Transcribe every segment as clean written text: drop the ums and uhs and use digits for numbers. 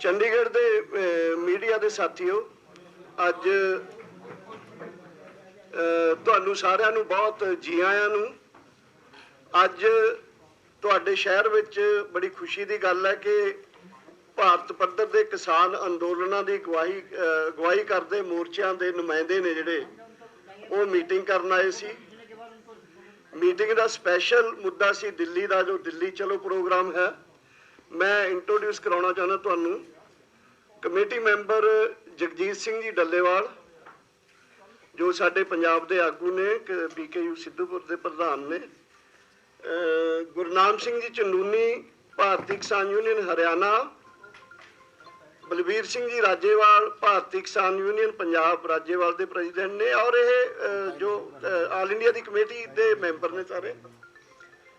चंडीगढ़ दे media दे साथियों, अज तुहानू सारिਆਂ ਨੂੰ बहुत जी आयां ਨੂੰ। अज तुहाडे शहर विच बड़ी खुशी की गल है कि भारत पद्धर के किसान अंदोलनों की अगवाई करते मोर्चों के नुमाइंदे ने जिहड़े वो मीटिंग करन आए सी। मीटिंग का स्पैशल मुद्दा सी दिल्ली का, जो दिल्ली चलो प्रोग्राम है। मैं इंट्रोड्यूस कराना चाहना तुहानू कमेटी मैंबर जगजीत सिंह जी डल्लेवाल, जो साडे पंजाब के आगू ने, BKU सिद्धूपुर के प्रधान ने। गुरनाम सिंह जी चंदूनी भारतीय किसान यूनियन हरियाणा, बलबीर सिंह जी राजेवाल भारतीय किसान यूनियन पंजाब राजेवाल के प्रेजिडेंट ने, और ये जो ऑल इंडिया की कमेटी के मैंबर ने सारे।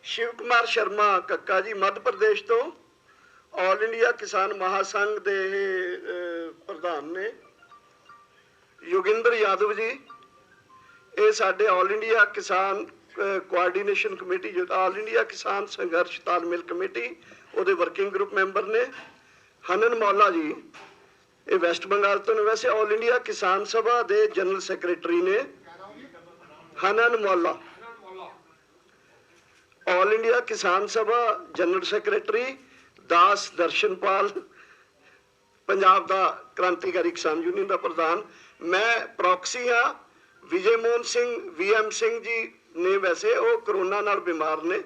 शिव कुमार शर्मा कक्का जी मध्य प्रदेश तो ऑल इंडिया किसान महासंघ के प्रधान ने। योगिंदर यादव जी ये साडे ऑल इंडिया किसान कोआर्डीनेशन कमेटी, जो ऑल इंडिया किसान संघर्ष तालमेल कमेटी, वो वर्किंग ग्रुप मैंबर ने। हनन मौला जी ये वैस्ट बंगाल तो ने, वैसे ऑल इंडिया किसान सभा के जनरल सैक्रटरी ने। हनन मौला ऑल इंडिया किसान सभा जनरल सैक्रटरी। दास दर्शनपाल पंजाब का क्रांतिकारी किसान यूनियन का प्रधान। मैं प्रॉक्सी हाँ। विजय मोहन सिंह VM सिंह जी ने वैसे वो करोना नाल बीमार ने,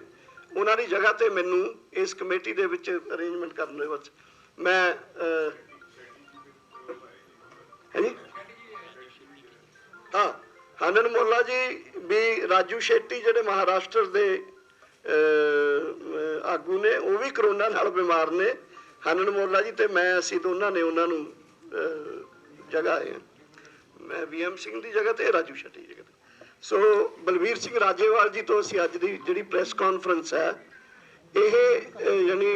उन्होंने जगह ते मैनू इस कमेटी दे विच अरेंजमेंट करने वास्ते मैं है जी हाँ। हनन मोला जी भी राजू शेट्टी जिहड़े महाराष्ट्र के आगू ने, वो भी करोना नाल बीमार ने। हनन मोला जी ते मैं असी दोनों ने उन्होंने जगह आए। मैं VM सिंह की जगह ते राजू शेट्टी की जगह। सो बलबीर सिंह राजेवाल जी तो असी अज की जिहड़ी प्रेस कॉन्फ्रेंस है, ये यानी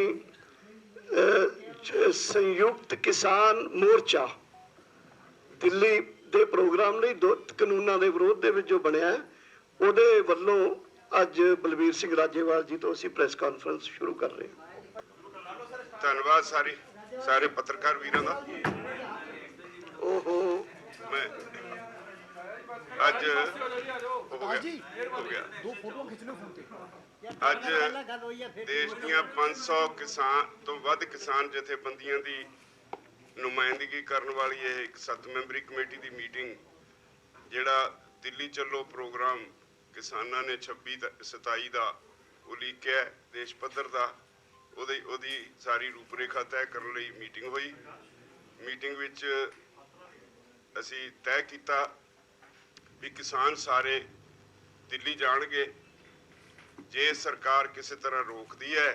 संयुक्त किसान मोर्चा दिल्ली के प्रोग्राम नहीं, दो कानूनों के विरोध के जो बनया है, उहदे वल्लों अज बलबीर सिंह राजेवाल जी तो असी प्रेस कॉन्फ्रेंस शुरू कर रहे हैं। धन्यवाद सारे पत्रकार वीरों का। ओहो मैं अज हो गया अज देश दियां 500 किसान तो वध किसान जथेबंदियां दी नुमाइंदगी करने वाली यह एक 7 मैंबरी कमेटी की मीटिंग, जिहड़ा दिल्ली चलो प्रोग्राम किसानां ने 26-27 का उलीकिया देश पद्धर का, उहदी सारी रूपरेखा तय करने लई मीटिंग हुई। मीटिंग विच असी तय किया भी किसान सारे दिल्ली जाणगे। जे सरकार किसी तरह रोकती है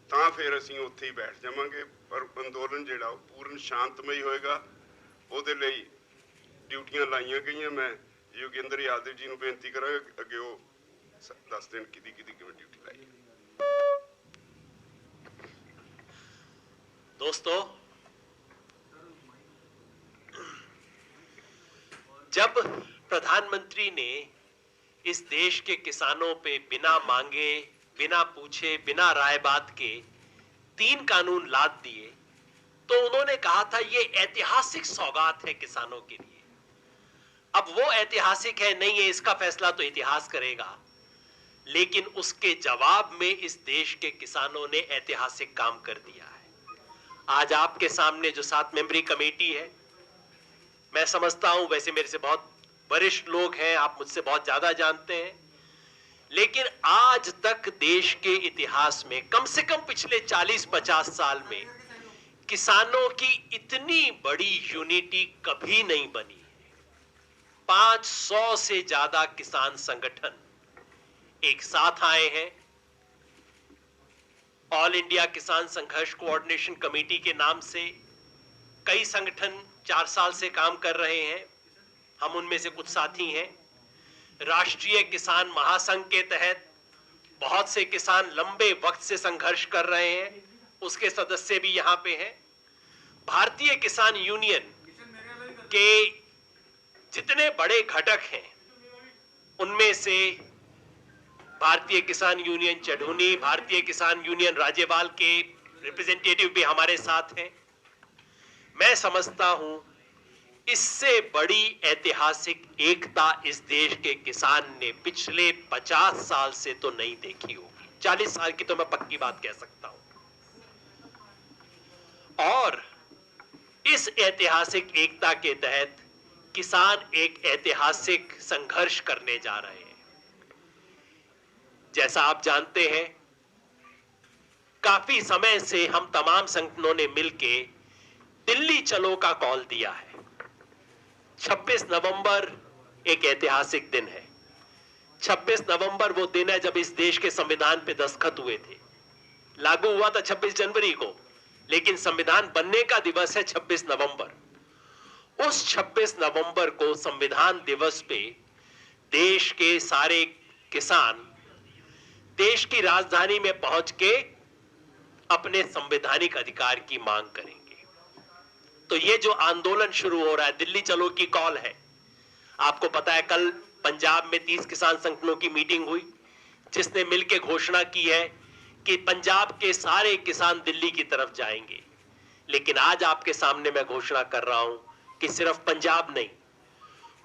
तो फिर असी उत्थे ही बैठ जावांगे, पर अंदोलन जिहड़ा पूर्ण शांतमई होएगा। उहदे लई ड्यूटियां लाइयां गईयां। मैं योगिंदर यादव जी नूं बेनती करांगा अगे वो दस दिन किदी किवें ड्यूटी लाई। दोस्तों, जब प्रधानमंत्री ने इस देश के किसानों पे बिना मांगे, बिना पूछे, बिना राय बात के 3 कानून लाद दिए, तो उन्होंने कहा था ये ऐतिहासिक सौगात है किसानों के लिए। अब वो ऐतिहासिक है नहीं है, इसका फैसला तो इतिहास करेगा, लेकिन उसके जवाब में इस देश के किसानों ने ऐतिहासिक काम कर दिया है। आज आपके सामने जो 7 मेंबरी कमेटी है, मैं समझता हूं वैसे मेरे से बहुत वरिष्ठ लोग हैं, आप मुझसे बहुत ज्यादा जानते हैं, लेकिन आज तक देश के इतिहास में कम से कम पिछले 40-50 साल में किसानों की इतनी बड़ी यूनिटी कभी नहीं बनी है। 500 से ज्यादा किसान संगठन एक साथ आए हैं। ऑल इंडिया किसान संघर्ष कोऑर्डिनेशन कमेटी के नाम से कई संगठन 4 साल से काम कर रहे हैं। हम उनमें से कुछ साथी हैं। राष्ट्रीय किसान महासंघ के तहत बहुत से किसान लंबे वक्त से संघर्ष कर रहे हैं, उसके सदस्य भी यहां पे हैं। भारतीय किसान यूनियन के जितने बड़े घटक हैं, उनमें से भारतीय किसान यूनियन चढ़ूनी, भारतीय किसान यूनियन राजेवाल के रिप्रेजेंटेटिव भी हमारे साथ हैं। मैं समझता हूं इससे बड़ी ऐतिहासिक एकता इस देश के किसान ने पिछले 50 साल से तो नहीं देखी होगी। 40 साल की तो मैं पक्की बात कह सकता हूं। और इस ऐतिहासिक एकता के तहत किसान एक ऐतिहासिक संघर्ष करने जा रहे हैं। जैसा आप जानते हैं, काफी समय से हम तमाम संगठनों ने मिलकर दिल्ली चलो का कॉल दिया है। 26 नवंबर एक ऐतिहासिक दिन है। 26 नवंबर वो दिन है जब इस देश के संविधान पे दस्तखत हुए थे। लागू हुआ था 26 जनवरी को, लेकिन संविधान बनने का दिवस है 26 नवंबर। उस 26 नवंबर को संविधान दिवस पे देश के सारे किसान देश की राजधानी में पहुंच के अपने संवैधानिक अधिकार की मांग करेंगे। तो ये जो आंदोलन शुरू हो रहा है, दिल्ली चलो की कॉल है। आपको पता है कल पंजाब में 30 किसान संगठनों की मीटिंग हुई, जिसने मिलकर घोषणा की है कि पंजाब के सारे किसान दिल्ली की तरफ जाएंगे। लेकिन आज आपके सामने मैं घोषणा कर रहा हूं कि सिर्फ पंजाब नहीं,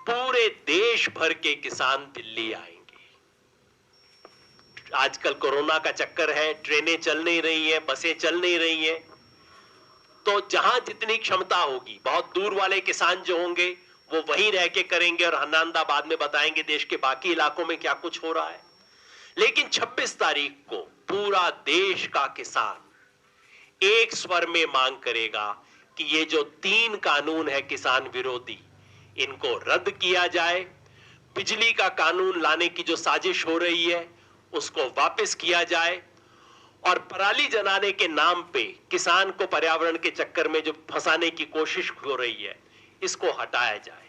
पूरे देश भर के किसान दिल्ली आएंगे। आजकल कोरोना का चक्कर है, ट्रेनें चल नहीं रही हैं, बसें चल नहीं रही हैं, तो जहां जितनी क्षमता होगी, बहुत दूर वाले किसान जो होंगे वो वहीं रह के करेंगे और हनांदा बाद में बताएंगे देश के बाकी इलाकों में क्या कुछ हो रहा है। लेकिन 26 तारीख को पूरा देश का किसान एक स्वर में मांग करेगा कि ये जो 3 कानून है किसान विरोधी, इनको रद्द किया जाए। बिजली का कानून लाने की जो साजिश हो रही है उसको वापस किया जाए, और पराली जलाने के नाम पे किसान को पर्यावरण के चक्कर में जो फंसाने की कोशिश हो रही है, इसको हटाया जाए।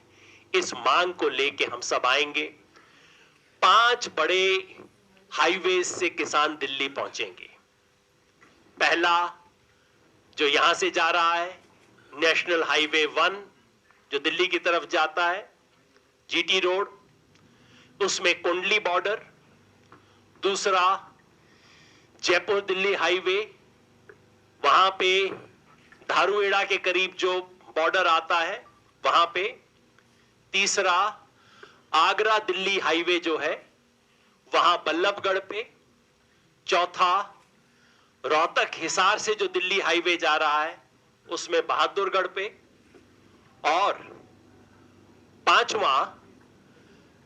इस मांग को लेके हम सब आएंगे। 5 बड़े हाईवे से किसान दिल्ली पहुंचेंगे। पहला जो यहां से जा रहा है, नेशनल हाईवे 1 जो दिल्ली की तरफ जाता है, जीटी रोड, उसमें कुंडली बॉर्डर। दूसरा जयपुर दिल्ली हाईवे, वहां पे धारूहेड़ा के करीब जो बॉर्डर आता है वहां पे। तीसरा आगरा दिल्ली हाईवे जो है वहां बल्लभगढ़ पे। चौथा रोहतक हिसार से जो दिल्ली हाईवे जा रहा है उसमें बहादुरगढ़ पे। और 5वां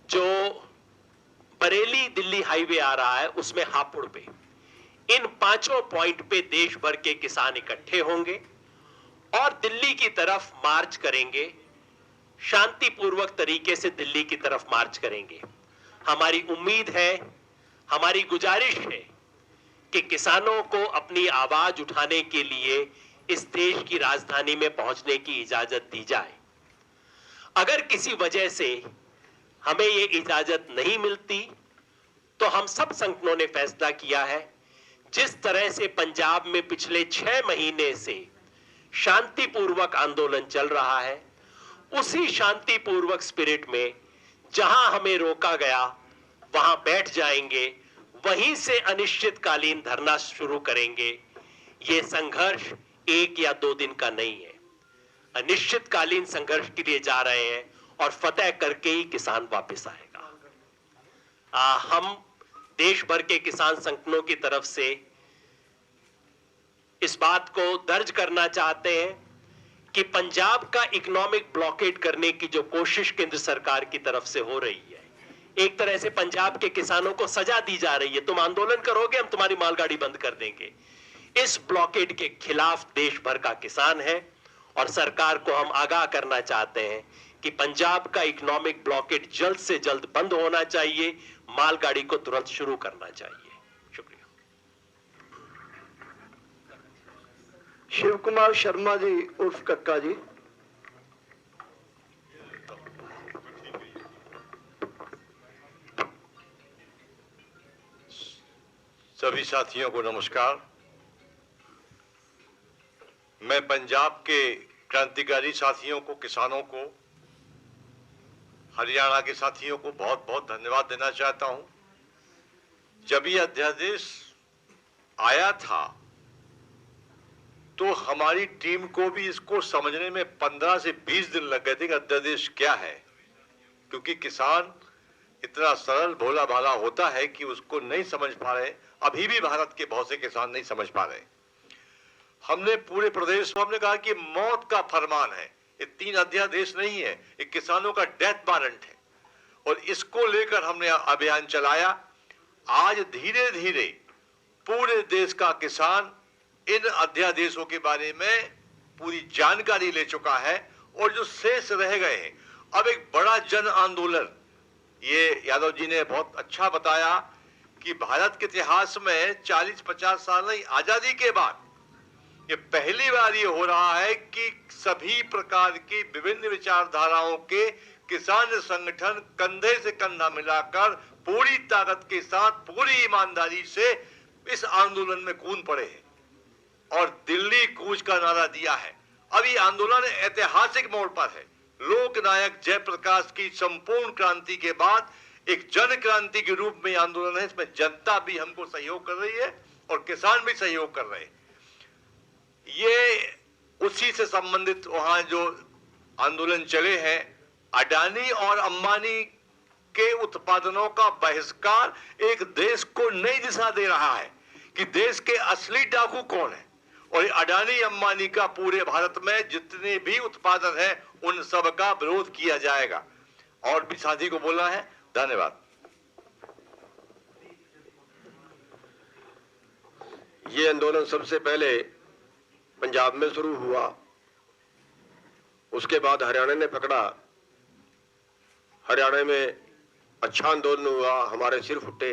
जो बरेली दिल्ली हाईवे आ रहा है उसमें हापुड़ पे। इन 5 पॉइंट पे देश भर के किसान इकट्ठे होंगे और दिल्ली की तरफ मार्च करेंगे। शांतिपूर्वक तरीके से दिल्ली की तरफ मार्च करेंगे। हमारी उम्मीद है, हमारी गुजारिश है कि किसानों को अपनी आवाज उठाने के लिए इस देश की राजधानी में पहुंचने की इजाजत दी जाए। अगर किसी वजह से हमें यह इजाजत नहीं मिलती तो हम सब संगठनों ने फैसला किया है, जिस तरह से पंजाब में पिछले 6 महीने से शांतिपूर्वक आंदोलन चल रहा है, उसी शांतिपूर्वक स्पिरिट में जहां हमें रोका गया वहां बैठ जाएंगे, वहीं से अनिश्चितकालीन धरना शुरू करेंगे। यह संघर्ष 1 या 2 दिन का नहीं है, अनिश्चितकालीन संघर्ष के लिए जा रहे हैं और फतेह करके ही किसान वापस आएगा। हम देश भर के किसान संगठनों की तरफ से इस बात को दर्ज करना चाहते हैं कि पंजाब का इकोनॉमिक ब्लॉकेड करने की जो कोशिश केंद्र सरकार की तरफ से हो रही है, एक तरह से पंजाब के किसानों को सजा दी जा रही है। तुम आंदोलन करोगे, हम तुम्हारी मालगाड़ी बंद कर देंगे। इस ब्लॉकेड के खिलाफ देश भर का किसान है और सरकार को हम आगाह करना चाहते हैं कि पंजाब का इकोनॉमिक ब्लॉकेड जल्द से जल्द बंद होना चाहिए, मालगाड़ी को तुरंत शुरू करना चाहिए। शुक्रिया। शिव कुमार शर्मा जी उर्फ कक्का जी। सभी साथियों को नमस्कार। मैं पंजाब के क्रांतिकारी साथियों को, किसानों को, हरियाणा के साथियों को बहुत बहुत धन्यवाद देना चाहता हूं। जब ये अध्यादेश आया था तो हमारी टीम को भी इसको समझने में 15 से 20 दिन लग गए थे कि अध्यादेश क्या है, क्योंकि किसान इतना सरल भोला भाला होता है कि उसको नहीं समझ पा रहे। अभी भी भारत के बहुत से किसान नहीं समझ पा रहे। हमने पूरे प्रदेश में हमने कहा कि मौत का फरमान है, ये 3 अध्यादेश नहीं है, ये किसानों का डेथ वारंट है, और इसको लेकर हमने अभियान चलाया। आज धीरे धीरे पूरे देश का किसान इन अध्यादेशों के बारे में पूरी जानकारी ले चुका है, और जो शेष रह गए हैं, अब एक बड़ा जन आंदोलन, ये यादव जी ने बहुत अच्छा बताया कि भारत के इतिहास में 40-50 साल नहीं, आजादी के बाद ये पहली बार ये हो रहा है कि सभी प्रकार की विभिन्न विचारधाराओं के किसान संगठन कंधे से कंधा मिलाकर पूरी ताकत के साथ पूरी ईमानदारी से इस आंदोलन में कूद पड़े हैं और दिल्ली कूच का नारा दिया है। अब ये आंदोलन ऐतिहासिक मोड़ पर है। लोकनायक जयप्रकाश की संपूर्ण क्रांति के बाद एक जन क्रांति के रूप में आंदोलन है। इसमें जनता भी हमको सहयोग कर रही है और किसान भी सहयोग कर रहे हैं। ये उसी से संबंधित वहां जो आंदोलन चले हैं, अडानी और अंबानी के उत्पादनों का बहिष्कार एक देश को नई दिशा दे रहा है कि देश के असली डाकू कौन है, और अडानी अंबानी का पूरे भारत में जितने भी उत्पादन है उन सब का विरोध किया जाएगा। और भी साथी को बोलना है। धन्यवाद। ये आंदोलन सबसे पहले पंजाब में शुरू हुआ, उसके बाद हरियाणा ने पकड़ा। हरियाणा में अच्छा आंदोलन हुआ, हमारे सिर फुटे,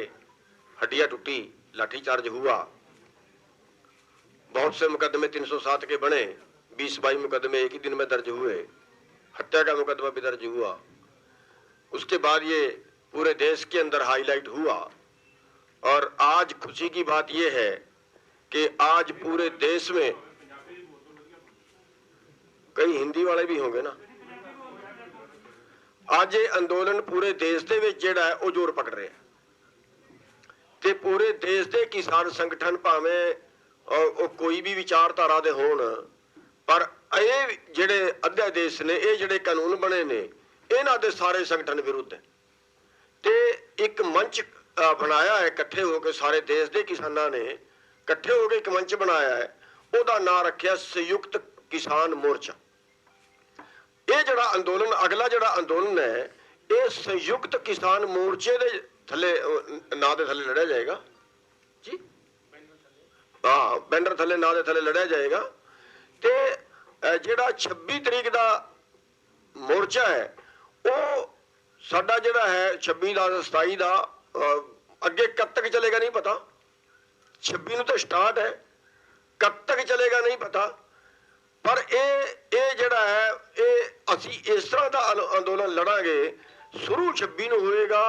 हड्डियां टूटी, लाठीचार्ज हुआ, बहुत से मुकदमे 307 के बने, 20-22 मुकदमे एक ही दिन में दर्ज हुए, हत्या का मुकदमा भी दर्ज हुआ। उसके बाद ये पूरे देश के अंदर हाईलाइट हुआ, और आज खुशी की बात यह है कि आज पूरे देश में, कई हिंदी वाले भी होंगे ना, आज ये अंदोलन पूरे देश ਦੇ ਵਿੱਚ ਜਿਹੜਾ ਹੈ ਉਹ ਜ਼ੋਰ ਪਕੜ ਰਿਹਾ ਤੇ ਪੂਰੇ ਦੇਸ਼ ਦੇ ਕਿਸਾਨ ਸੰਗਠਨ ਭਾਵੇਂ ਉਹ ਕੋਈ ਵੀ ਵਿਚਾਰਧਾਰਾ ਦੇ ਹੋਣ, ਪਰ ਇਹ ਜਿਹੜੇ ਅਧਿਆਦੇਸ਼ ਨੇ, ਇਹ ਜਿਹੜੇ ਕਾਨੂੰਨ ਬਣੇ ਨੇ, ਇਹਨਾਂ ਦੇ ਸਾਰੇ ਸੰਗਠਨ ਵਿਰੁੱਧ ਹੈ। ਤੇ ਇੱਕ ਮੰਚ ਬਣਾਇਆ ਹੈ, ਇਕੱਠੇ ਹੋ ਕੇ ਸਾਰੇ ਦੇਸ਼ ਦੇ ਕਿਸਾਨਾਂ ਨੇ ਇਕੱਠੇ ਹੋ ਕੇ ਇੱਕ ਮੰਚ ਬਣਾਇਆ ਹੈ, ਉਹਦਾ ਨਾਂ ਰੱਖਿਆ ਸੰਯੁਕਤ ਕਿਸਾਨ ਮੋਰਚਾ। ਇਹ ਜਿਹੜਾ ਅੰਦੋਲਨ, ਅਗਲਾ ਜਿਹੜਾ ਅੰਦੋਲਨ ਹੈ, ਇਹ ਸੰਯੁਕਤ ਕਿਸਾਨ ਮੋਰਚੇ ਦੇ ਥੱਲੇ ਨਾਂ ਦੇ ਥੱਲੇ ਲੜਿਆ ਜਾਏਗਾ ਜੀ। ਹਾਂ, ਬੈਨਰ ਥੱਲੇ ਨਾਂ ਦੇ ਥੱਲੇ ਲੜਿਆ ਜਾਏਗਾ। ਤੇ ਜਿਹੜਾ 26 ਤਰੀਕ ਦਾ ਮੋਰਚਾ ਹੈ, ਉਹ ਸਾਡਾ ਜਿਹੜਾ ਹੈ 26 ਦਾ 27 ਦਾ, ਅੱਗੇ ਕਦ ਤੱਕ ਚੱਲੇਗਾ ਨਹੀਂ ਪਤਾ। 26 ਨੂੰ ਤਾਂ ਸਟਾਰਟ ਹੈ, ਕਦ ਤੱਕ ਚੱਲੇਗਾ ਨਹੀਂ ਪਤਾ। पर ये जड़ा है, ये असी इस तरह का अंदोलन लड़ांगे, शुरू 26 ਨੂੰ होएगा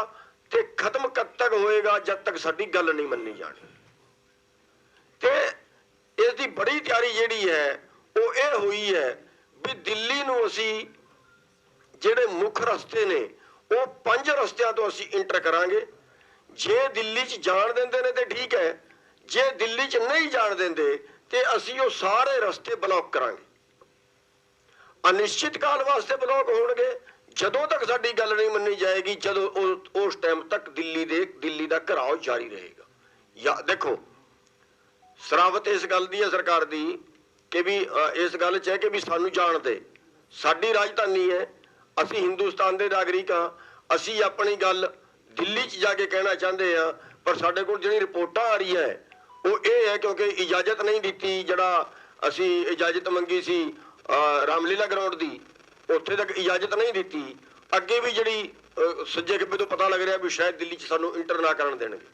ते खत्म कद तक होएगा, जब तक साडी गल नहीं मन्नी जानी। ते इसकी बड़ी तैयारी जिहड़ी है वो ये हुई है भी दिल्ली नूं असी जिहड़े मुख रस्ते ने वो 5 रस्तियां तो असी इंटर करांगे। जे दिल्ली च जाण दिंदे ने ते ठीक है, जे दिल्ली च नहीं जाण दिंदे ते असी वो सारे रस्ते ब्लॉक करांगे। अनिश्चित काल वास्ते ब्लॉक होणगे, जदों तक साडी गल नहीं मन्नी जाएगी, जदों उस टाइम तक दिल्ली दा घिराव जारी रहेगा। या देखो, सरावत इस गल दी है सरकार दी कि भी इस गल च है कि भी सानू जाण दे, साडी राजधानी है, असी हिंदुस्तान दे नागरिक हाँ, असी अपनी गल दिल्ली च जाके कहना चाहते हैं, पर साडे कोल जिहड़ी रिपोर्टां आ रही है वो ये है क्योंकि इजाजत नहीं दी, जड़ा असी इजाजत मंगी सी रामलीला ग्राउंड की, उत्थे तक इजाजत नहीं दी। अगे भी जी सज्जे खब्बे तो पता लग रहा भी शायद दिल्ली च सानू इंटर ना करन देणगे,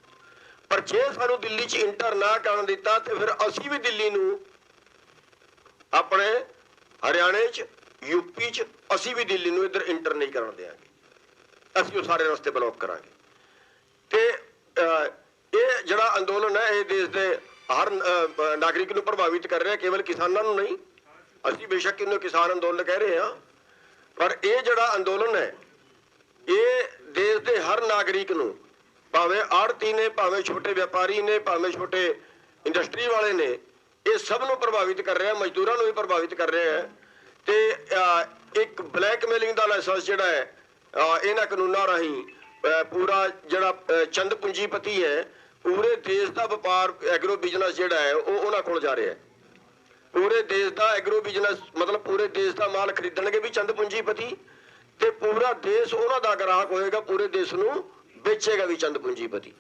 पर जे सानू दिल्ली च इंटर ना करन दिता तो फिर असी भी दिल्ली नू अपने हरियाणे च, यूपी च, असी भी दिल्ली नू इधर इंटर नहीं करन देंगे, असी वो सारे रस्ते ब्लॉक करांगे। ते ये जड़ा अंदोलन है ये देश के हर नागरिक नू प्रभावित कर रहा, केवल किसानों नू नहीं। असी बेशक इन्हों किसान अंदोलन कह रहे हैं, पर यह जड़ा अंदोलन है ये देश के हर नागरिक नू, भावें आड़ती ने, भावें छोटे व्यापारी ने, भावें छोटे इंडस्ट्री वाले ने, ਇਹ ਸਭ ਨੂੰ ਪ੍ਰਭਾਵਿਤ ਕਰ ਰਿਹਾ, ਮਜ਼ਦੂਰਾਂ ਨੂੰ ਵੀ ਪ੍ਰਭਾਵਿਤ ਕਰ ਰਿਹਾ ਹੈ। ਤੇ ਇੱਕ ਬਲੈਕਮੇਲਿੰਗ ਦਾ ਲਾਇਸੈਂਸ ਜਿਹੜਾ ਹੈ ਇਹਨਾਂ ਕਾਨੂੰਨਾਂ ਰਾਹੀਂ ਪੂਰਾ ਜਿਹੜਾ ਚੰਦ ਪੂੰਜੀਪਤੀ ਹੈ, ਪੂਰੇ ਦੇਸ਼ ਦਾ ਵਪਾਰ ਐਗਰੋ ਬਿਜ਼ਨਸ ਜਿਹੜਾ ਹੈ ਉਹ ਉਹਨਾਂ ਕੋਲ ਜਾ ਰਿਹਾ ਹੈ। ਪੂਰੇ ਦੇਸ਼ ਦਾ ਐਗਰੋ ਬਿਜ਼ਨਸ ਮਤਲਬ ਪੂਰੇ ਦੇਸ਼ ਦਾ ਮਾਲ ਖਰੀਦਣਗੇ ਵੀ ਚੰਦ ਪੂੰਜੀਪਤੀ, ਤੇ ਪੂਰਾ ਦੇਸ਼ ਉਹਨਾਂ ਦਾ ਗ੍ਰਾਹਕ ਹੋਏਗਾ, ਪੂਰੇ ਦੇਸ਼ ਨੂੰ ਵੇਚੇਗਾ ਵੀ ਚੰਦ ਪੂੰਜੀਪਤੀ।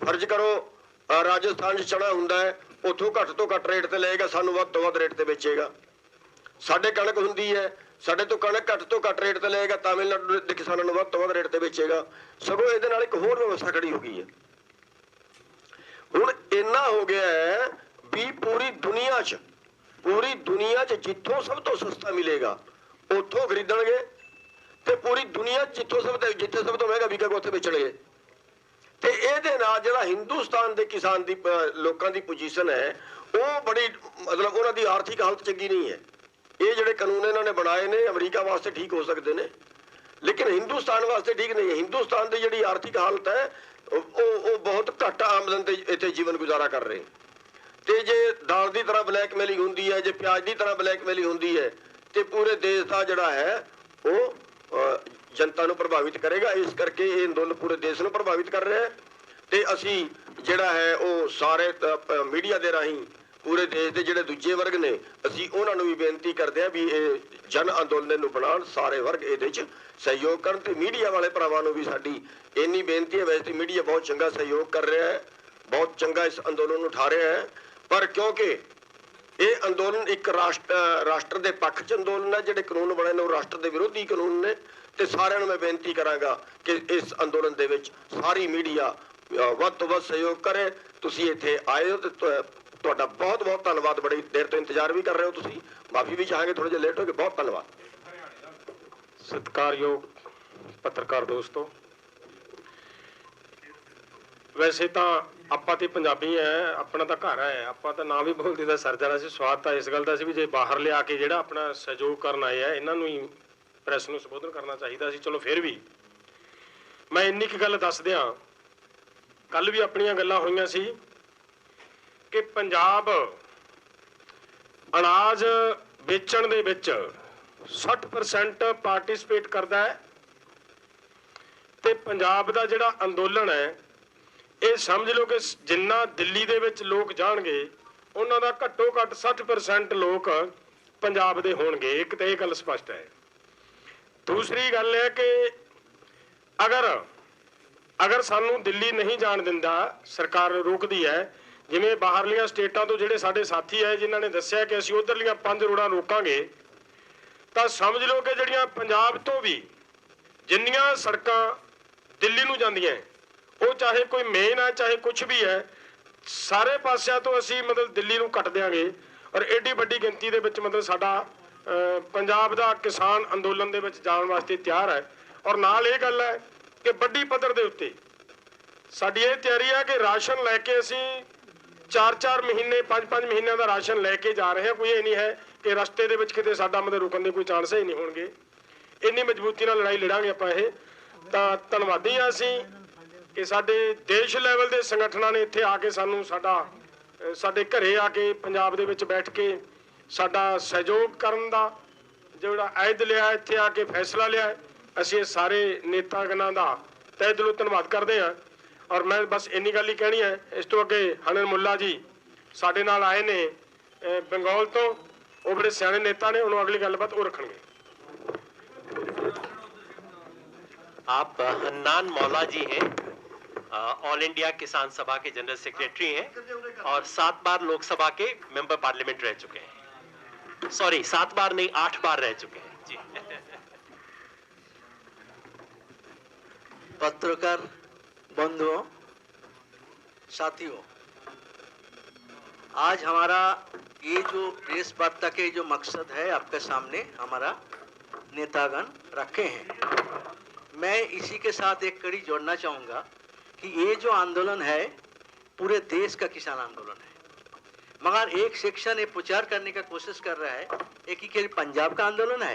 ਫਰਜ਼ ਕਰੋ ਰਾਜਸਥਾਨ 'ਚ ਚਣਾ ਹੁੰਦਾ ਹੈ, ਉੱਥੋਂ ਘੱਟ ਤੋਂ ਘੱਟ ਰੇਟ ਤੇ ਲਏਗਾ, ਸਾਨੂੰ ਵੱਧ ਤੋਂ ਵੱਧ ਰੇਟ ਤੇ ਵੇਚੇਗਾ। ਸਾਡੇ ਕਣਕ ਹੁੰਦੀ ਹੈ, ਸਾਡੇ ਤੋਂ ਕਣਕ ਘੱਟ ਤੋਂ ਘੱਟ ਰੇਟ ਤੇ ਲਏਗਾ, ਤਾਮਿਲਨਾਡੂ ਦੇ ਕਿਸਾਨਾਂ ਨੂੰ ਵੱਧ ਤੋਂ ਵੱਧ ਰੇਟ ਤੇ ਵੇਚੇਗਾ। ਸਗੋਂ ਇਹਦੇ ਨਾਲ ਇੱਕ ਹੋਰ ਵਿਵਸਥਾ ਖੜੀ ਹੋ ਗਈ ਹੈ। ਹੁਣ ਇੰਨਾ ਹੋ ਗਿਆ ਹੈ ਵੀ ਪੂਰੀ ਦੁਨੀਆ 'ਚ ਜਿੱਥੋਂ ਸਭ ਤੋਂ ਸਸਤਾ ਮਿਲੇਗਾ ਉੱਥੋਂ ਖਰੀਦਣਗੇ, ਤੇ ਪੂਰੀ ਦੁਨੀਆ ਜਿੱਥੇ ਸਭ ਤੋਂ ਮਹਿੰਗਾ ਵਿਕੇਗਾ ਉੱਥੇ ਵੇਚਣਗੇ। ਤੇ ਇਹਦੇ ਨਾਲ ਜਿਹੜਾ ਹਿੰਦੁਸਤਾਨ ਦੇ ਕਿਸਾਨ ਦੀ ਲੋਕਾਂ ਦੀ ਪੋਜੀਸ਼ਨ ਹੈ ਉਹ ਬੜੀ ਮਤਲਬ ਉਹਨਾਂ ਦੀ ਆਰਥਿਕ ਹਾਲਤ ਚੰਗੀ ਨਹੀਂ ਹੈ। ਇਹ ਜਿਹੜੇ ਕਾਨੂੰਨ ਇਹਨਾਂ ਨੇ ਬਣਾਏ ਨੇ ਅਮਰੀਕਾ ਵਾਸਤੇ ਠੀਕ ਹੋ ਸਕਦੇ ਨੇ, ਲੇਕਿਨ ਹਿੰਦੁਸਤਾਨ ਵਾਸਤੇ ਠੀਕ ਨਹੀਂ ਹੈ। ਹਿੰਦੁਸਤਾਨ ਦੀ ਜਿਹੜੀ ਆਰਥਿਕ ਹਾਲਤ ਹੈ ਉਹ ਬਹੁਤ ਘੱਟ ਆਮਦਨ ਤੇ ਇੱਥੇ ਜੀਵਨ ਗੁਜ਼ਾਰਾ ਕਰ ਰਹੇ। ਤੇ ਜੇ ਦਾਲ ਦੀ ਤਰ੍ਹਾਂ ਬਲੈਕਮੇਲਿੰਗ ਹੁੰਦੀ ਹੈ, ਜੇ ਪਿਆਜ਼ ਦੀ ਤਰ੍ਹਾਂ ਬਲੈਕਮੇਲਿੰਗ ਹੁੰਦੀ ਹੈ, ਤੇ ਪੂਰੇ ਦੇਸ਼ ਦਾ ਜਿਹੜਾ ਹੈ ਉਹ ਜਨਤਾ ਨੂੰ ਪ੍ਰਭਾਵਿਤ ਕਰੇਗਾ। ਇਸ ਕਰਕੇ ਇਹ ਅੰਦੋਲਨ ਪੂਰੇ ਦੇਸ਼ ਨੂੰ ਪ੍ਰਭਾਵਿਤ ਕਰ ਰਿਹਾ ਹੈ। ਤੇ ਅਸੀਂ ਜਿਹੜਾ ਹੈ ਉਹ ਸਾਰੇ ਮੀਡੀਆ ਦੇ ਰਾਹੀਂ ਪੂਰੇ ਦੇਸ਼ ਦੇ ਜਿਹੜੇ ਦੂਜੇ ਵਰਗ ਨੇ ਅਸੀਂ ਉਹਨਾਂ ਨੂੰ ਵੀ ਬੇਨਤੀ ਕਰਦੇ ਹਾਂ ਵੀ ਇਹ ਜਨ ਅੰਦੋਲਨ ਨੂੰ ਬਣਾਉਣ, ਸਾਰੇ ਵਰਗ ਇਹਦੇ 'ਚ ਸਹਿਯੋਗ ਕਰਨ। ਤੇ ਮੀਡੀਆ ਵਾਲੇ ਭਰਾਵਾਂ ਨੂੰ ਵੀ ਸਾਡੀ ਇੰਨੀ ਬੇਨਤੀ ਹੈ, ਵੈਸੇ ਮੀਡੀਆ ਬਹੁਤ ਚੰਗਾ ਸਹਿਯੋਗ ਕਰ ਰਿਹਾ ਹੈ, ਬਹੁਤ ਚੰਗਾ ਇਸ ਅੰਦੋਲਨ ਨੂੰ ਉਠਾ ਰਿਹਾ ਹੈ, ਪਰ ਕਿਉਂਕਿ ਇਹ ਅੰਦੋਲਨ ਇੱਕ ਰਾਸ਼ਟਰ ਦੇ ਪੱਖ 'ਚ ਅੰਦੋਲਨ ਹੈ, ਜਿਹੜੇ ਕਾਨੂੰਨ ਬਣੇ ਨੇ ਉਹ ਰਾਸ਼ਟਰ ਦੇ ਵਿਰੋਧੀ ਕਾਨੂੰਨ ਨੇ। ਤੇ ਸਾਰਿਆਂ ਨੂੰ ਮੈਂ ਬੇਨਤੀ ਕਰਾਂਗਾ ਕਿ ਇਸ ਅੰਦੋਲਨ ਦੇ ਵਿੱਚ ਸਾਰੀ ਮੀਡੀਆ ਵੱਧ ਤੋਂ ਵੱਧ ਸਹਿਯੋਗ ਕਰੇ। ਤੁਸੀਂ ਇੱਥੇ ਆਏ ਹੋ ਤੇ ਤੁਹਾਡਾ ਬਹੁਤ ਬਹੁਤ ਧੰਨਵਾਦ। ਬੜੀ ਦੇਰ ਤੋਂ ਇੰਤਜ਼ਾਰ ਵੀ ਕਰ ਰਹੇ ਹੋ ਤੁਸੀਂ, ਮਾਫੀ ਵੀ ਚਾਹਾਂਗੇ ਥੋੜਾ ਜਿਹਾ ਲੇਟ ਹੋ ਗਏ, ਬਹੁਤ ਧੰਨਵਾਦ। ਸਤਿਕਾਰਯੋਗ ਪੱਤਰਕਾਰ ਦੋਸਤੋ, ਵੈਸੇ ਤਾਂ ਆਪਾਂ ਤੇ ਪੰਜਾਬੀ ਹੈ, ਆਪਣਾ ਤਾਂ ਘਰ ਹੈ, ਆਪਾਂ ਤਾਂ ਨਾ ਵੀ ਬੋਲਦੇ ਤਾਂ ਸਰ ਜਾਣਾ ਸੀ। ਸਵਾਦ ਤਾਂ ਇਸ ਗੱਲ ਦਾ ਸੀ ਵੀ ਜੇ ਬਾਹਰ ਲਿਆ ਕੇ ਜਿਹੜਾ ਆਪਣਾ ਸਹਿਯੋਗ ਕਰਨ ਆਏ ਆ ਇਹਨਾਂ ਨੂੰ ਹੀ ਪ੍ਰੈਸ ਨੂੰ ਸੰਬੋਧਨ ਕਰਨਾ ਚਾਹੀਦਾ ਸੀ। ਚਲੋ ਫਿਰ ਵੀ ਮੈਂ ਇੰਨੀ ਕੁ ਗੱਲ ਦੱਸ ਦਿਆਂ, ਕੱਲ ਵੀ ਆਪਣੀਆਂ ਗੱਲਾਂ ਹੋਈਆਂ ਸੀ ਕਿ ਪੰਜਾਬ ਅਨਾਜ ਵੇਚਣ ਦੇ ਵਿੱਚ 60% ਪਾਰਟਿਸਿਪੇਟ ਕਰਦਾ ਹੈ, ਤੇ ਪੰਜਾਬ ਦਾ ਜਿਹੜਾ ਅੰਦੋਲਨ ਹੈ ਇਹ ਸਮਝ ਲਓ ਕਿ ਜਿੰਨਾ ਦਿੱਲੀ ਦੇ ਵਿੱਚ ਲੋਕ ਜਾਣਗੇ ਉਹਨਾਂ ਦਾ ਘੱਟੋ ਘੱਟ 60% ਲੋਕ ਪੰਜਾਬ ਦੇ ਹੋਣਗੇ। ਇੱਕ ਤਾਂ ਇਹ ਗੱਲ ਸਪਸ਼ਟ ਹੈ। ਦੂਸਰੀ ਗੱਲ ਹੈ ਕਿ ਅਗਰ ਸਾਨੂੰ ਦਿੱਲੀ ਨਹੀਂ ਜਾਣ ਦਿੰਦਾ, ਸਰਕਾਰ ਰੋਕਦੀ ਹੈ, ਜਿਵੇਂ ਬਾਹਰਲੀਆਂ ਸਟੇਟਾਂ ਤੋਂ ਜਿਹੜੇ ਸਾਡੇ ਸਾਥੀ ਹੈ ਜਿਨ੍ਹਾਂ ਨੇ ਦੱਸਿਆ ਕਿ ਅਸੀਂ ਉਧਰਲੀਆਂ 5 ਰੋਡਾਂ ਰੋਕਾਂਗੇ, ਤਾਂ ਸਮਝ ਲਓ ਕਿ ਜਿਹੜੀਆਂ ਪੰਜਾਬ ਤੋਂ ਵੀ ਜਿੰਨੀਆਂ ਸੜਕਾਂ ਦਿੱਲੀ ਨੂੰ ਜਾਂਦੀਆਂ, ਉਹ ਚਾਹੇ ਕੋਈ ਮੇਨ ਹੈ ਚਾਹੇ ਕੁਝ ਵੀ ਹੈ, ਸਾਰੇ ਪਾਸਿਆਂ ਤੋਂ ਅਸੀਂ ਮਤਲਬ ਦਿੱਲੀ ਨੂੰ ਕੱਟ ਦਿਆਂਗੇ। ਔਰ ਐਡੀ ਵੱਡੀ ਗਿਣਤੀ ਦੇ ਵਿੱਚ ਮਤਲਬ ਸਾਡਾ ਪੰਜਾਬ ਦਾ ਕਿਸਾਨ ਅੰਦੋਲਨ ਦੇ ਵਿੱਚ ਜਾਣ ਵਾਸਤੇ ਤਿਆਰ ਹੈ। ਔਰ ਨਾਲ ਇਹ ਗੱਲ ਹੈ ਕਿ ਵੱਡੀ ਪੱਧਰ ਦੇ ਉੱਤੇ ਸਾਡੀ ਇਹ ਤਿਆਰੀ ਹੈ ਕਿ ਰਾਸ਼ਨ ਲੈ ਕੇ ਅਸੀਂ 4-4 ਮਹੀਨੇ 5-5 ਮਹੀਨਿਆਂ ਦਾ ਰਾਸ਼ਨ ਲੈ ਕੇ ਜਾ ਰਹੇ ਹਾਂ। ਕੋਈ ਇਹ ਨਹੀਂ ਹੈ ਕਿ ਰਸਤੇ ਦੇ ਵਿੱਚ ਕਿਤੇ ਸਾਡਾ ਮਤਲਬ ਰੁਕਣ ਦੇ ਕੋਈ ਚਾਂਸ ਹੀ ਨਹੀਂ ਹੋਣਗੇ। ਇੰਨੀ ਮਜ਼ਬੂਤੀ ਨਾਲ ਲੜਾਈ ਲੜਾਂਗੇ ਆਪਾਂ। ਇਹ ਤਾਂ ਧੰਨਵਾਦੀ ਹਾਂ ਅਸੀਂ ਕਿ ਸਾਡੇ ਦੇਸ਼ ਲੈਵਲ ਦੇ ਸੰਗਠਨਾਂ ਨੇ ਇੱਥੇ ਆ ਕੇ ਸਾਨੂੰ ਸਾਡੇ ਘਰੇ ਆ ਕੇ ਪੰਜਾਬ ਦੇ ਵਿੱਚ ਬੈਠ ਕੇ ਸਾਡਾ ਸਹਿਯੋਗ ਕਰਨ ਦਾ ਜਿਹੜਾ ਅਹਿਦ ਲਿਆ, ਇੱਥੇ ਆ ਕੇ ਫੈਸਲਾ ਲਿਆ। ਅਸੀਂ ਇਹ ਸਾਰੇ ਨੇਤਾਗਣਾਂ ਦਾ ਤਹਿ ਦਿਲੋਂ ਧੰਨਵਾਦ ਕਰਦੇ ਹਾਂ। ਔਰ ਮੈਂ ਬਸ ਇੰਨੀ ਗੱਲ ਹੀ ਕਹਿਣੀ ਹੈ। ਇਸ ਤੋਂ ਅੱਗੇ ਹਨਨ ਮੁੱਲਾ ਜੀ ਸਾਡੇ ਨਾਲ ਆਏ ਨੇ ਬੰਗਾਲ ਤੋਂ, ਉਹ ਬੜੇ ਸਿਆਣੇ ਨੇਤਾ ਨੇ, ਉਹਨੂੰ ਅਗਲੀ ਗੱਲਬਾਤ ਉਹ ਰੱਖਣਗੇ। आप हन्नान मौला जी हैं, ऑल इंडिया किसान सभा के जनरल सेक्रेटरी हैं और 7 बार लोकसभा के मेंबर पार्लियामेंट रह चुके हैं। सॉरी 7 बार नहीं 8 बार रह चुके हैं जी। पत्रकार बंधुओं, साथियों, आज हमारा ये जो प्रेस वार्ता के जो मकसद है आपके सामने हमारा नेतागण रखे हैं, मैं इसी के साथ एक कड़ी जोड़ना चाहूँगा कि ये जो आंदोलन है पूरे देश का किसान आंदोलन है, मगर एक सेक्शन ये प्रचार करने का कोशिश कर रहा है एक ही केवल पंजाब का आंदोलन है।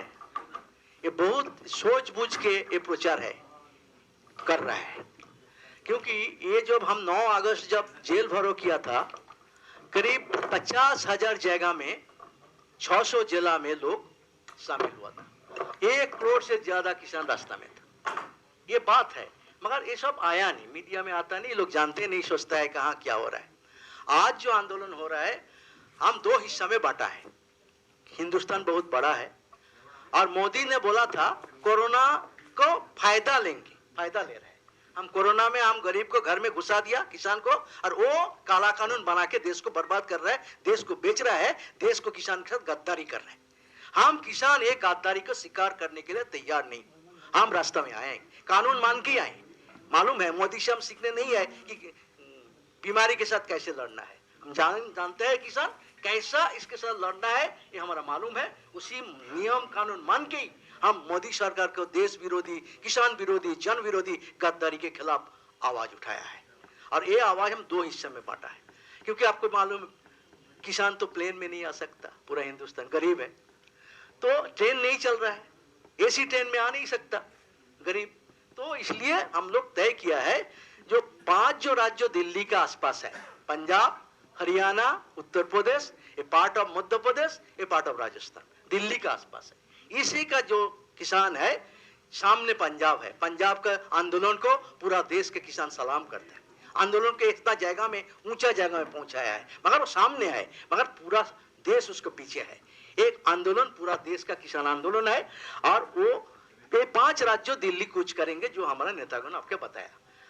ये बहुत सोच-बूझ के ये प्रचार कर रहा है, क्योंकि ये जब हम 9 अगस्त जब जेल भरो किया था करीब 50,000 जगह में 600 जिला में लोग शामिल हुआ था। 1 करोड़ से ज्यादा किसान रास्ता में था। ये बात है, मगर ये सब आया नहीं, मीडिया में आता नहीं, लोग जानते नहीं, सोचता है कहाँ क्या हो रहा है। आज जो आंदोलन हो रहा है, हम 2 हिस्सा में बांटा है। हिंदुस्तान बहुत बड़ा है और मोदी ने बोला था कोरोना को फायदा लेंगे, फायदा ले रहे हैं हम। कोरोना में हम गरीब को घर में घुसा दिया, किसान को, और वो काला कानून बना के देश को बर्बाद कर रहा है, देश को बेच रहा है, देश को किसान के साथ गद्दारी कर रहे हैं। हम किसान एक गद्दारी को स्वीकार करने के लिए तैयार नहीं। हम रास्ते में आए, कानून मान के आए। मालूम है मोदी से हम सीखने नहीं है कि बीमारी के साथ कैसे लड़ना है। हम जानते हैं किसान कैसा इसके साथ लड़ना है, ये हमारा मालूम है। उसी नियम कानून मान के ही हम मोदी सरकार को देश विरोधी, किसान विरोधी, जन विरोधी गद्दारी के खिलाफ आवाज उठाया है। और ये आवाज हम 2 हिस्से में बांटा है, क्योंकि आपको मालूम किसान तो प्लेन में नहीं आ सकता, पूरा हिंदुस्तान गरीब है, तो ट्रेन नहीं चल रहा है, एसी ट्रेन में आ नहीं सकता गरीब। तो इसलिए हम लोग तय किया है, जो 5 जो राज्य दिल्ली के आसपास है, Punjab, Haryana, Uttar Pradesh, a part of Madhya Pradesh, a part of Rajasthan, Delhi के आसपास है। इसी का जो किसान है, सामने पंजाब है, पंजाब का आंदोलन को पूरा देश के किसान सलाम करते हैं। आंदोलन के इतना जगह में, ऊंचा जगह में पहुंचाया है, मगर वो सामने है, मगर पूरा देश उसको पीछे है। एक आंदोलन पूरा देश का किसान आंदोलन है, और वो 5 राज्यों दिल्ली कूच करेंगे, जो हमारा नेतागण आपके बताया,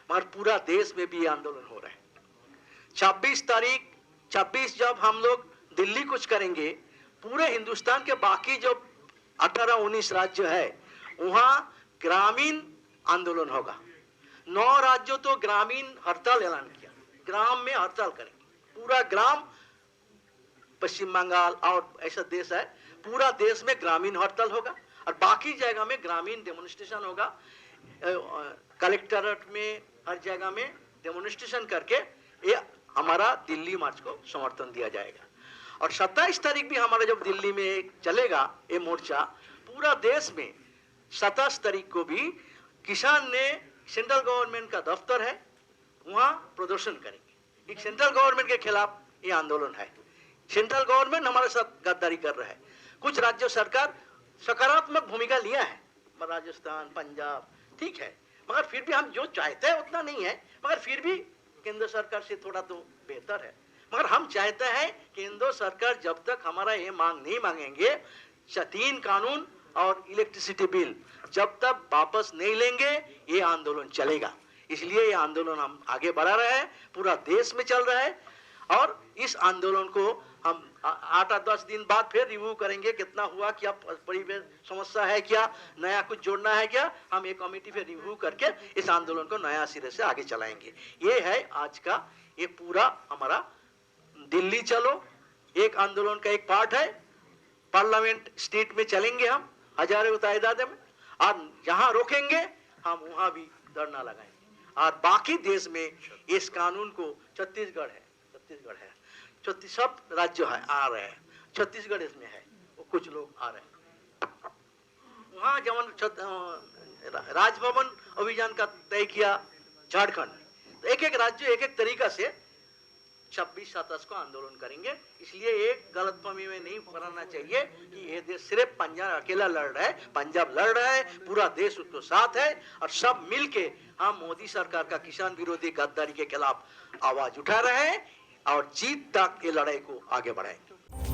मगर पूरा देश में भी आंदोलन हो रहा है। 26 जब हम लोग दिल्ली कूच करेंगे, पूरे हिंदुस्तान के बाकी जो 18-19 राज्य है, वहां ग्रामीण आंदोलन होगा। 9 राज्यों तो ग्रामीण हड़ताल ऐलान किया, ग्राम में हड़ताल करेंगे, पूरा ग्राम। पश्चिम बंगाल और ऐसा देश है, पूरा देश में ग्रामीण हड़ताल होगा, और बाकी जगह में ग्रामीण डेमोन्स्ट्रेशन होगा। कलेक्टरेट में हर जगह में डेमोन्स्ट्रेशन करके ये हमारा दिल्ली मार्च को समर्थन दिया जाएगा। और 27 तारीख भी हमारा जब दिल्ली में चलेगा ये मोर्चा, पूरा देश में 27 तारीख को भी किसान ने, सेंट्रल गवर्नमेंट का दफ्तर है, वहां प्रदर्शन करेंगे। एक सेंट्रल गवर्नमेंट के खिलाफ ये आंदोलन है। सेंट्रल गवर्नमेंट हमारे साथ गद्दारी कर रहा है। कुछ राज्य सरकार सकारात्मक भूमिका लिया है, राजस्थान, पंजाब, ठीक है, मगर फिर भी हम जो चाहते हैं उतना नहीं है, मगर फिर भी केंद्र सरकार से थोड़ा तो बेहतर है। मगर हम चाहते हैं केंद्र सरकार जब तक हमारा ये मांग नहीं मांगेंगे, 3 कानून और इलेक्ट्रिसिटी बिल जब तक वापस नहीं लेंगे, ये आंदोलन चलेगा। इसलिए ये आंदोलन हम आगे बढ़ा रहे हैं, पूरा देश में चल रहा है। और इस आंदोलन को हम 8-10 दिन बाद फिर रिव्यू करेंगे, कितना हुआ, क्या परिवेश समस्या है, क्या नया कुछ जोड़ना है, क्या हम एक कमेटी फिर रिव्यू करके इस आंदोलन को नया सिरे से आगे चलाएंगे। ये है आज का ये पूरा हमारा दिल्ली चलो एक आंदोलन का एक पार्ट है। पार्लियामेंट स्टेट में चलेंगे हम हजारों तादाद में, और जहां रोकेंगे हम वहां भी धरना लगाएंगे। और बाकी देश में इस कानून को, छत्तीसगढ़ है, सब राज्य है आ रहे हैं, छत्तीसगढ़ इसमें है, वो कुछ लोग आ रहे हैं। वहां जब राजभवन अभियान का तय किया झारखंड, तो एक राज्य एक तरीका से 26-27 को आंदोलन करेंगे। इसलिए एक गलतफहमी में नहीं पड़ना चाहिए कि ये देश सिर्फ पंजाब अकेला लड़ रहा है, पंजाब लड़ रहा है, पूरा देश उसको साथ है, और सब मिलके हम मोदी सरकार का किसान विरोधी गद्दारी के खिलाफ आवाज उठा रहे हैं, और जीत तक ये लड़ाई को आगे बढ़ाएंगे।